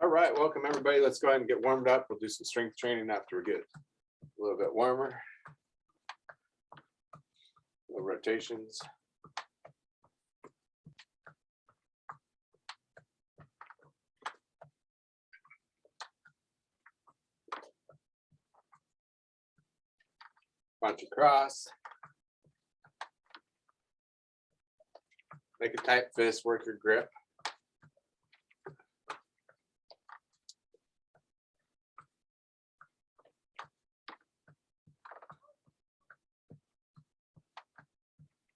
All right, welcome everybody. Let's go ahead and get warmed up. We'll do some strength training after we get a little bit warmer. Little rotations. Bunch across. Make a tight fist, work your grip.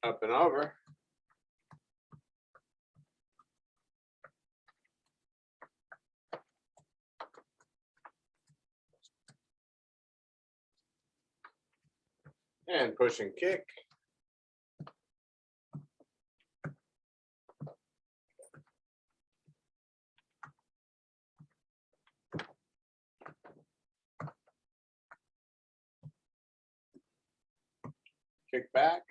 Up and over. And push and kick. Kick back.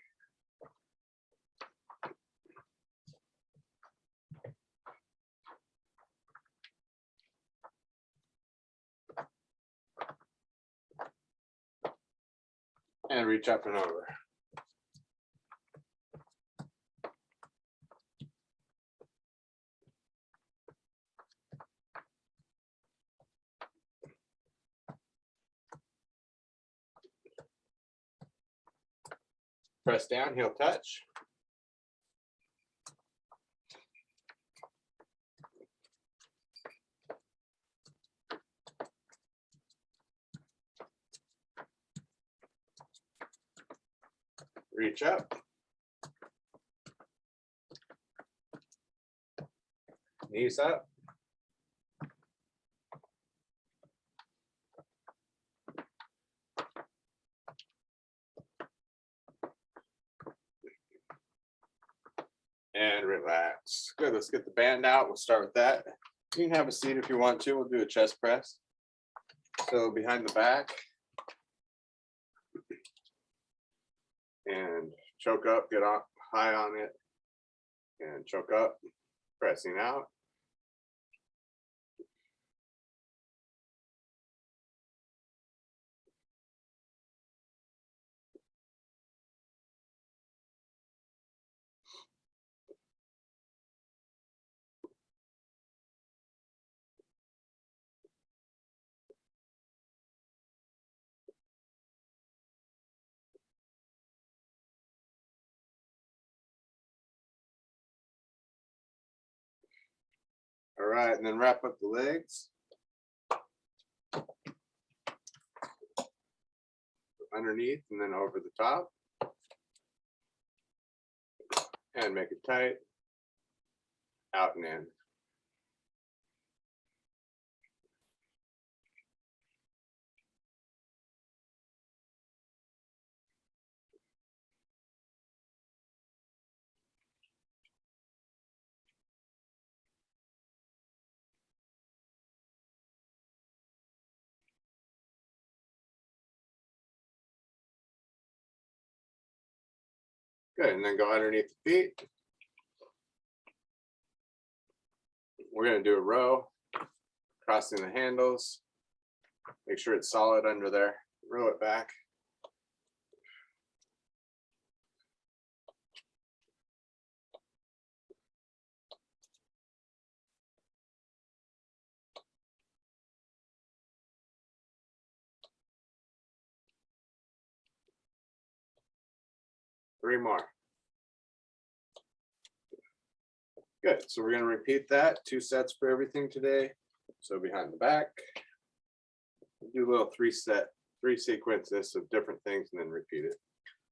And reach up and over. Press down, heel touch. Reach up. Knees up. And relax. Good, let's get the band out. We'll start with that. You can have a seat if you want to. We'll do a chest press. So behind the back. And choke up, get up high on it. And choke up, pressing out. All right, and then wrap up the legs. Underneath and then over the top. And make it tight. Out and in. Good, and then go underneath the feet. We're going to do a row, crossing the handles. Make sure it's solid under there. Row it back. Three more. Good, so we're going to repeat that, 2 sets for everything today. So behind the back, we'll do a little three sequences of different things and then repeat it.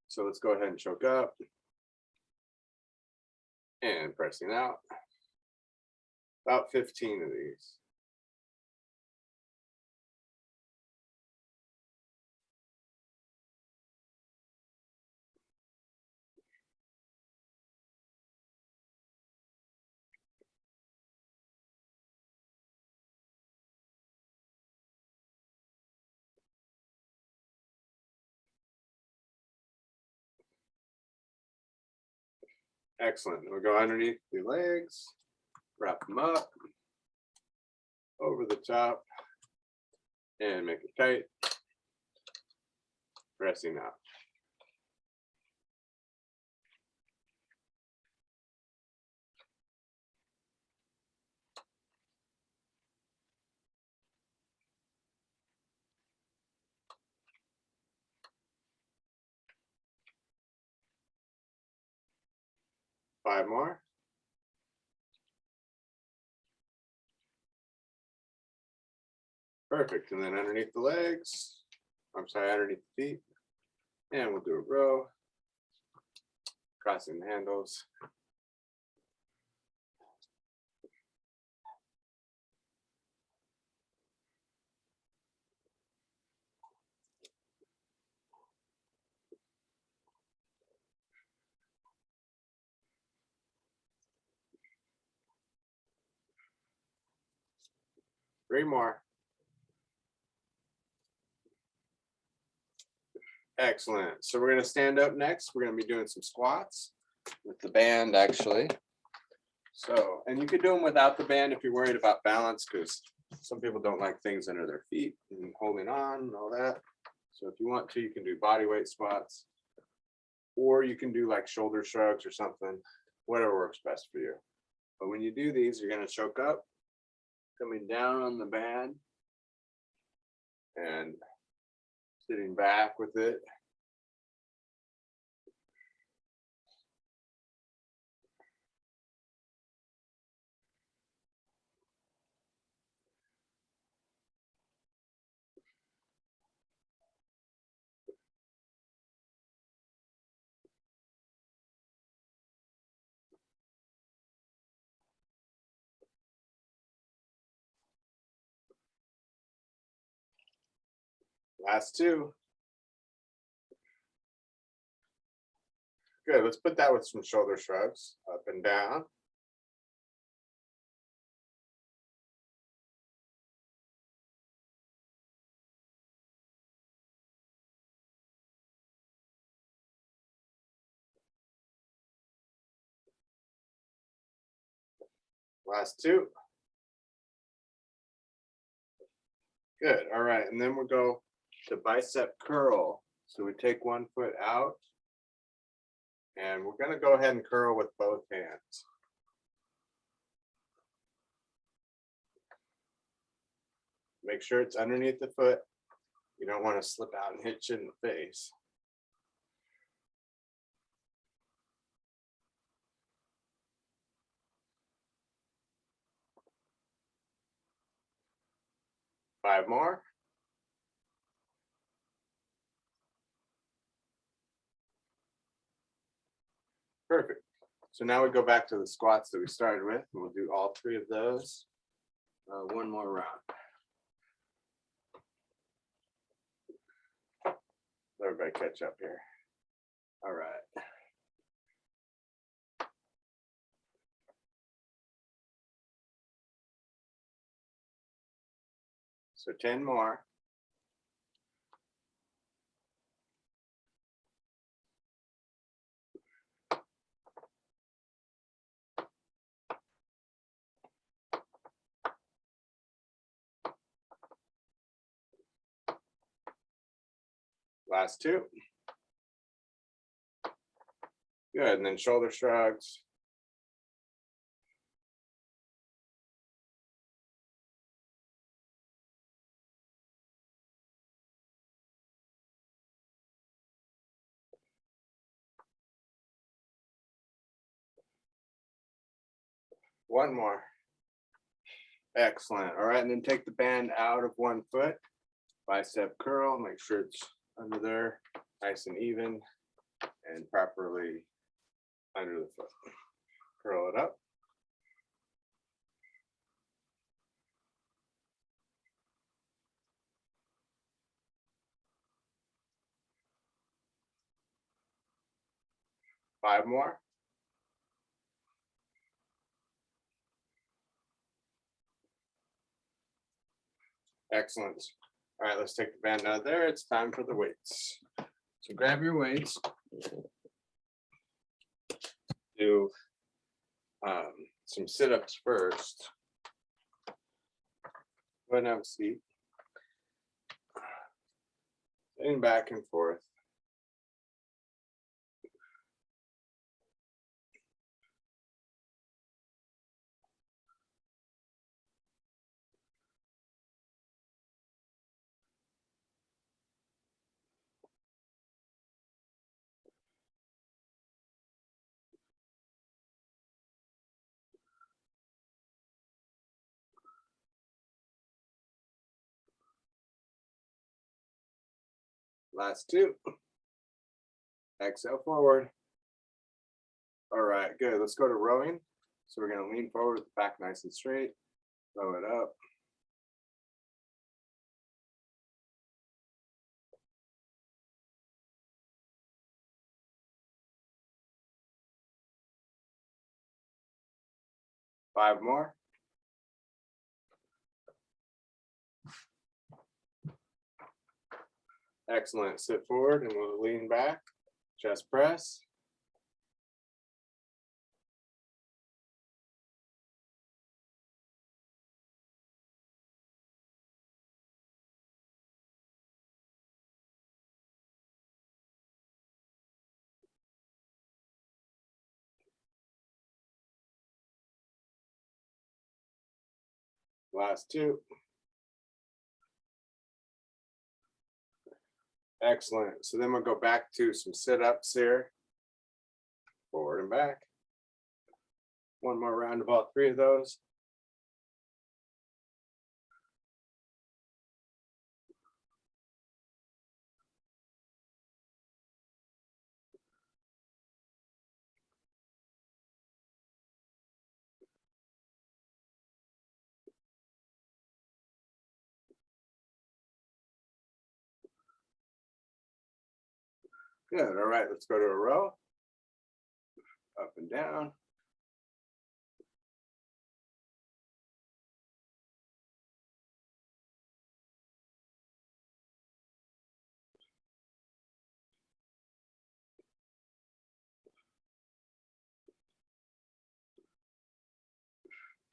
So let's go ahead and choke up. And pressing out. About 15 of these. Excellent. We'll go underneath the legs, wrap them up, over the top and make it tight, pressing out. Five more. Perfect. And then underneath the legs, I'm sorry, underneath the feet. And we'll do a row, crossing the handles. Three more. Excellent. So we're going to stand up next. We're going to be doing some squats with the band, actually. So, and you could do them without the band if you're worried about balance, because some people don't like things under their feet and holding on and all that. So if you want to, you can do body weight squats, or you can do like shoulder shrugs or something, whatever works best for you. But when you do these, you're going to choke up, coming down on the band and sitting back with it. Last two. Good. Let's put that with some shoulder shrugs, up and down. Last two. Good. All right. And then we'll go to bicep curl. So we take one foot out and we're going to go ahead and curl with both hands. Make sure it's underneath the foot. You don't want to slip out and hit you in the face. Five more. Perfect. So now we go back to the squats that we started with, and we'll do all three of those. One more round. Let everybody catch up here. All right. So 10 more. Last two. Good, and then shoulder shrugs. One more. Excellent. All right, and then take the band out of one foot. Bicep curl, make sure it's under there, nice and even, and properly under the foot. Curl it up. Five more. Excellent. All right, let's take the band out of there. It's time for the weights. So grab your weights. Do some sit-ups first. Go ahead and have a seat. Lean back and forth. Last two. Exhale forward. All right, good. Let's go to rowing. So we're going to lean forward with the back nice and straight. Row it up. Five more. Excellent. Sit forward and we'll lean back. Chest press. Last two. Excellent. So then we'll go back to some sit-ups here. Forward and back. One more round of all three of those. Good. All right, let's go to a row. Up and down.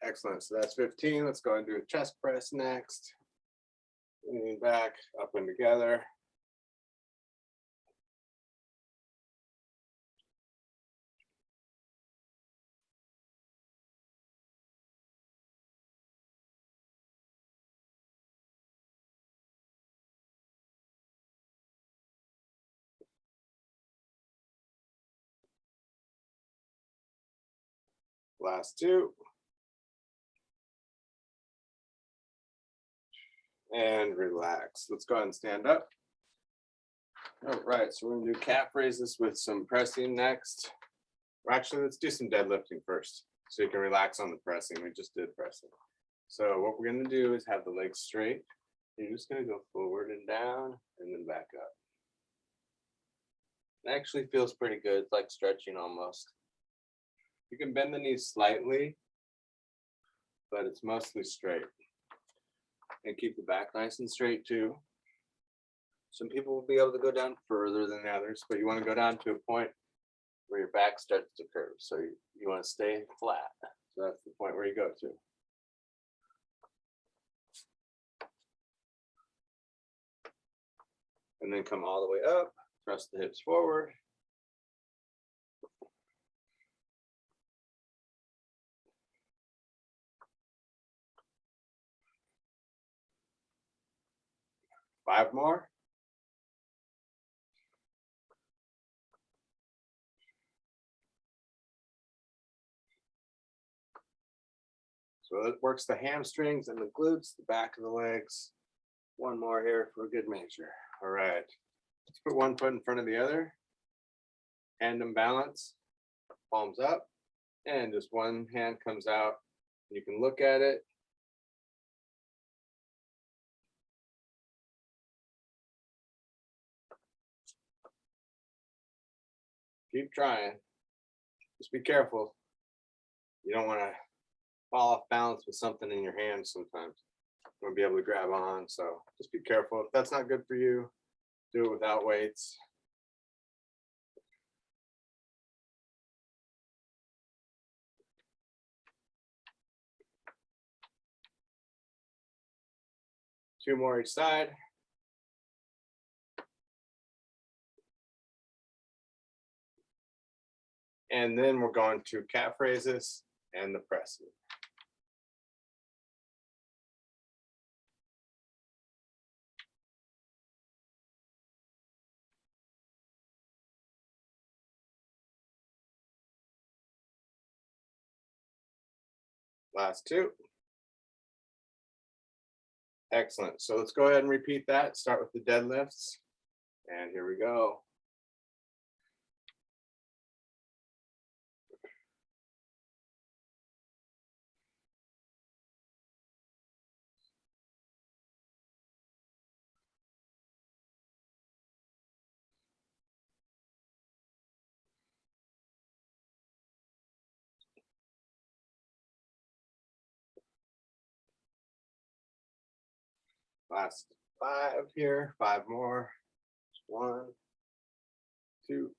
Excellent. So that's 15. Let's go and do a chest press next. Leaning back, up and together. Last two. And relax. Let's go ahead and stand up. All right, so we're gonna do calf raises with some pressing next. Or actually, let's do some deadlifting first, so you can relax on the pressing. We just did pressing. So what we're gonna do is have the legs straight. You're just gonna go forward and down, and then back up. It actually feels pretty good, it's like stretching almost. You can bend the knees slightly, but it's mostly straight. And keep the back nice and straight too. Some people will be able to go down further than others, but you want to go down to a point where your back starts to curve. So you want to stay flat. So that's the point where you go to. And then come all the way up, thrust the hips forward. Five more. So it works the hamstrings and the glutes, the back of the legs. One more here for a good measure. All right. Let's put one foot in front of the other. Tandem balance. Palms up. And just one hand comes out. You can look at it. Keep trying. Just be careful. You don't want to fall off balance with something in your hand sometimes. You want to be able to grab on. So just be careful. If that's not good for you, do it without weights. 2 more each side. And then we're going to calf raises and the press. Last 2. Excellent. So let's go ahead and repeat that. Start with the deadlifts. And here we go. Last 5 here, 5 more. 1, 2.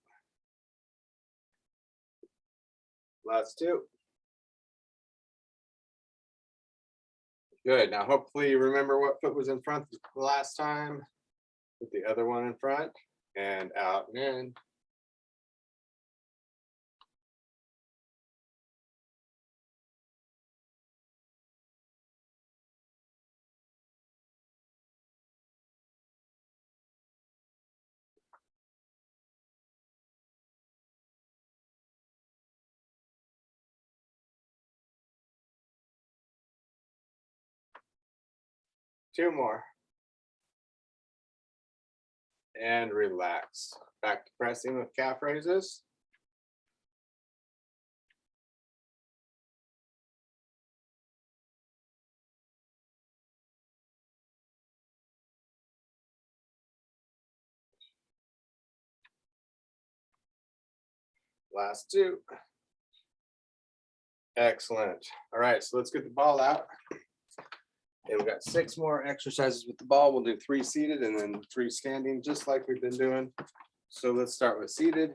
Last 2. Good. Now, hopefully you remember what foot was in front the last time. Put the other one in front and out and in. Two more. And relax. Back to pressing with calf raises. Last 2. Excellent. All right, so let's get the ball out. And we've got 6 more exercises with the ball. We'll do 3 seated and then 3 standing, just like we've been doing. So let's start with seated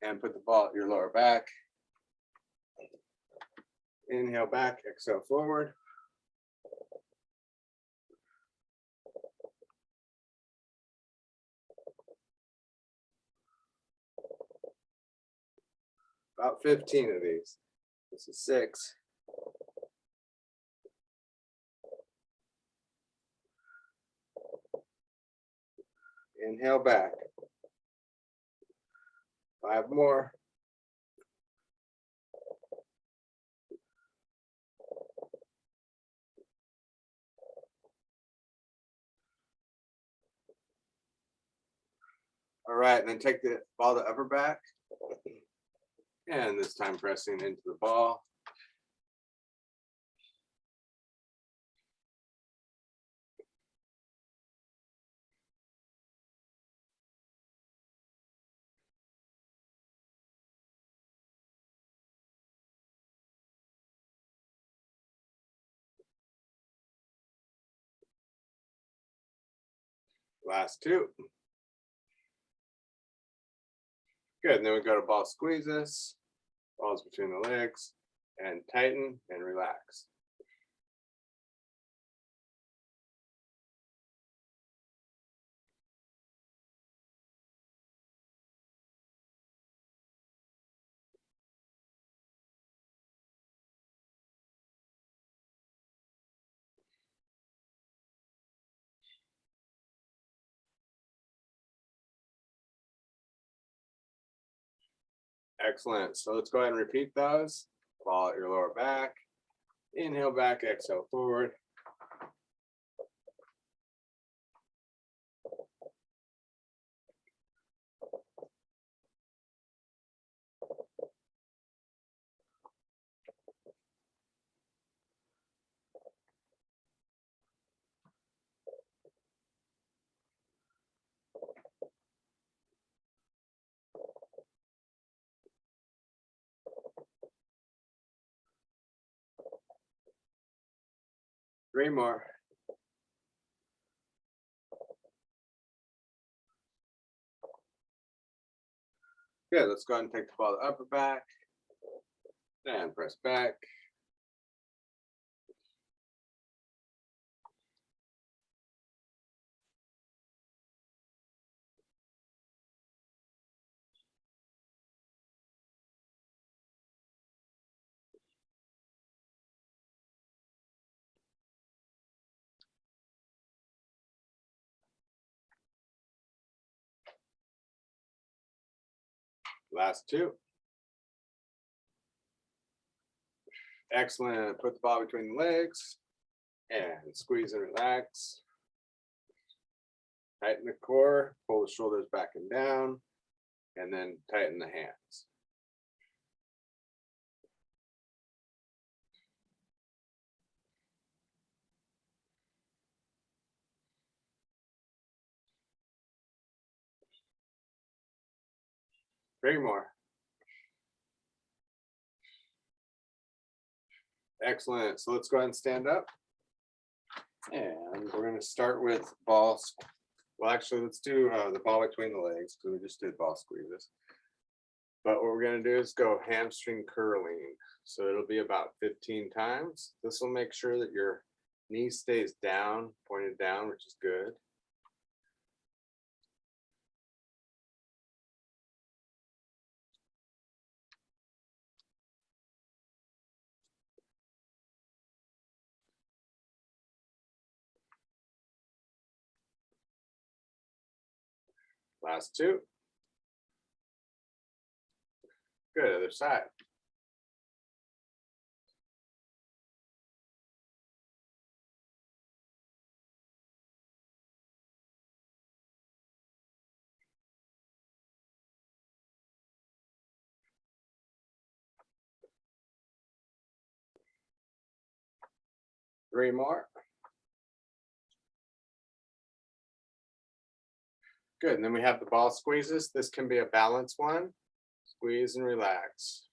and put the ball at your lower back. Inhale back, exhale forward. About 15 of these. This is 6. Inhale back. 5 more. All right, and then take the ball to upper back. And this time pressing into the ball. Last 2. Good, and then we go to ball squeezes, balls between the legs, and tighten and relax. Excellent. So let's go ahead and repeat those. Ball at your lower back. Inhale back, exhale forward. Three more. Good, let's go ahead and take the ball to upper back and press back. Last two. Excellent. Put the ball between the legs and squeeze and relax. Tighten the core, pull the shoulders back and down, and then tighten the hands. Three more. Excellent. So let's go ahead and stand up. And we're going to start with balls. Well, actually, let's do the ball between the legs because we just did ball squeezes. But what we're going to do is go hamstring curling. So it'll be about 15 times. This will make sure that your knee stays down, pointed down, which is good. Last two. Good, other side. Three more. Good, and then we have the ball squeezes. This can be a balance one. Squeeze and relax.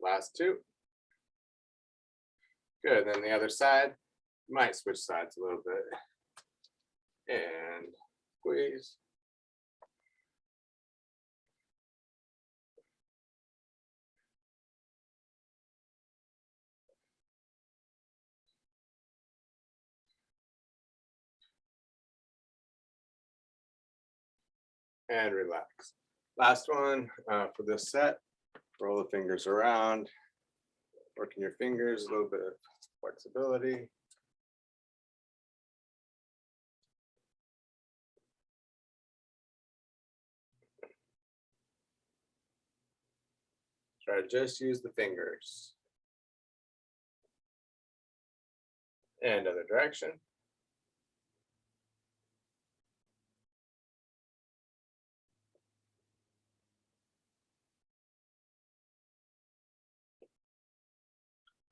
Last two. Good, then the other side. You might switch sides a little bit. And squeeze. And relax. Last one for this set. Roll the fingers around. Working your fingers, a little bit of flexibility. Try to just use the fingers. And other direction.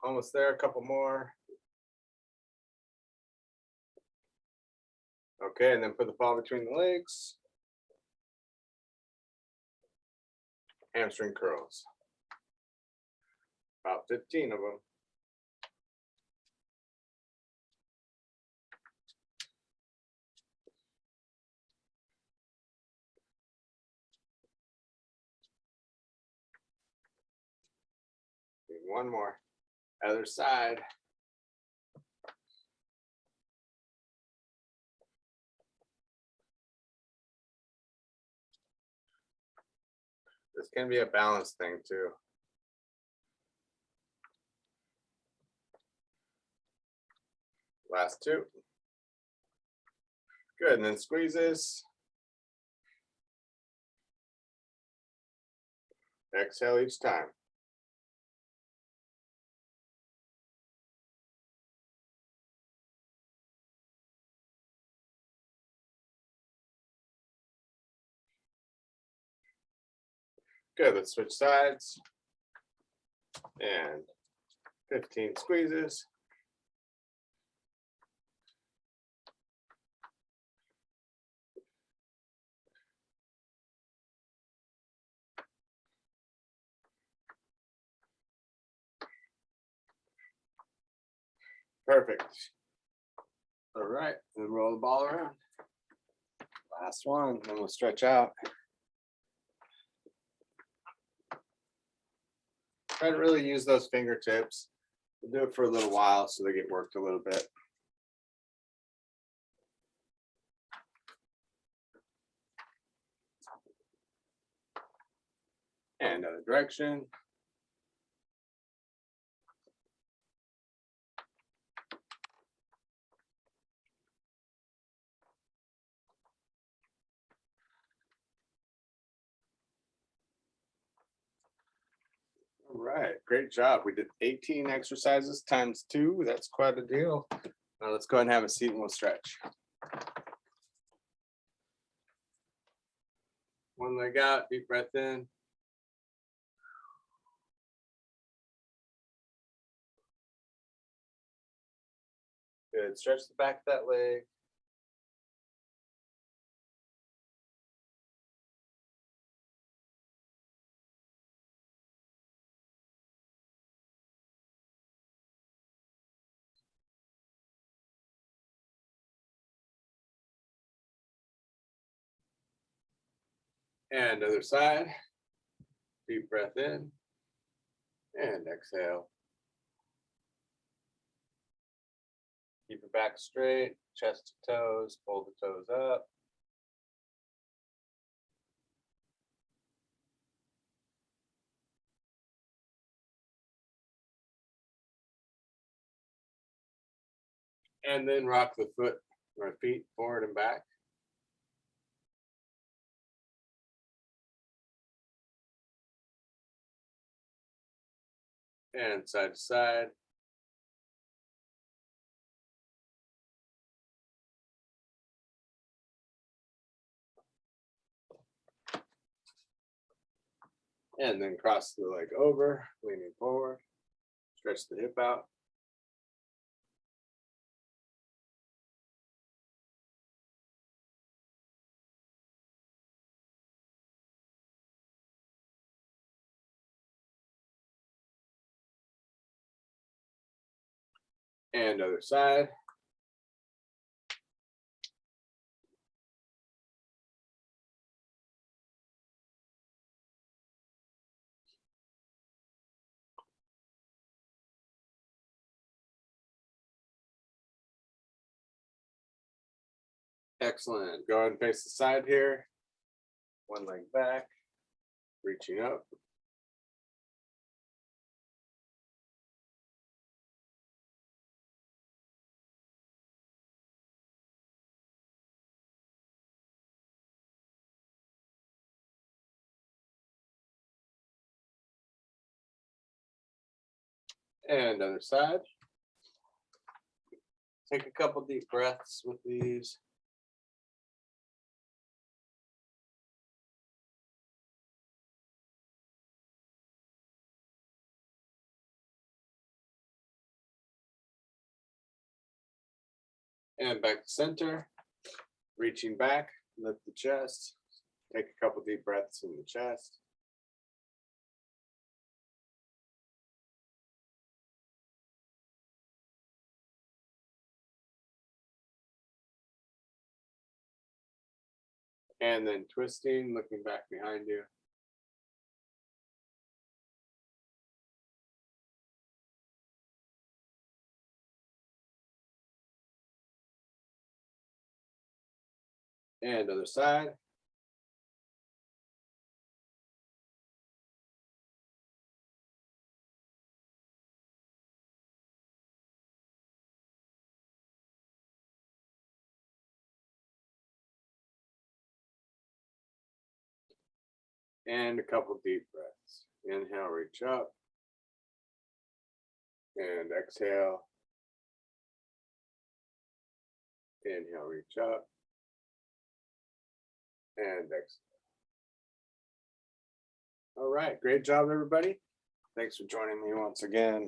Almost there, a couple more. Okay, and then put the ball between the legs. Hamstring curls. About 15 of them. One more. Other side. This can be a balance thing too. Last two. Good, and then squeezes. Exhale each time. Good, let's switch sides. And 15 squeezes. Perfect. All right, then roll the ball around. Last one, then we'll stretch out. Try to really use those fingertips. We'll do it for a little while so they get worked a little bit. And other direction. All right, great job. We did 18 exercises times 2. That's quite a deal. Now let's go ahead and have a seat and we'll stretch. One leg out, deep breath in. Good. Stretch the back of that leg. And other side. Deep breath in. And exhale. Keep your back straight, chest to toes, pull the toes up. And then rock the foot or feet forward and back. And side to side. And then cross the leg over, leaning forward. Stretch the hip out. And other side. Excellent. Go ahead and face the side here. One leg back, reaching up. And other side. Take a couple deep breaths with these. And back to center. Reaching back, lift the chest. Take a couple deep breaths in the chest. And then twisting, looking back behind you. And other side. And a couple deep breaths. Inhale, reach up. And exhale. Inhale, reach up. And exhale. All right, great job, everybody. Thanks for joining me once again.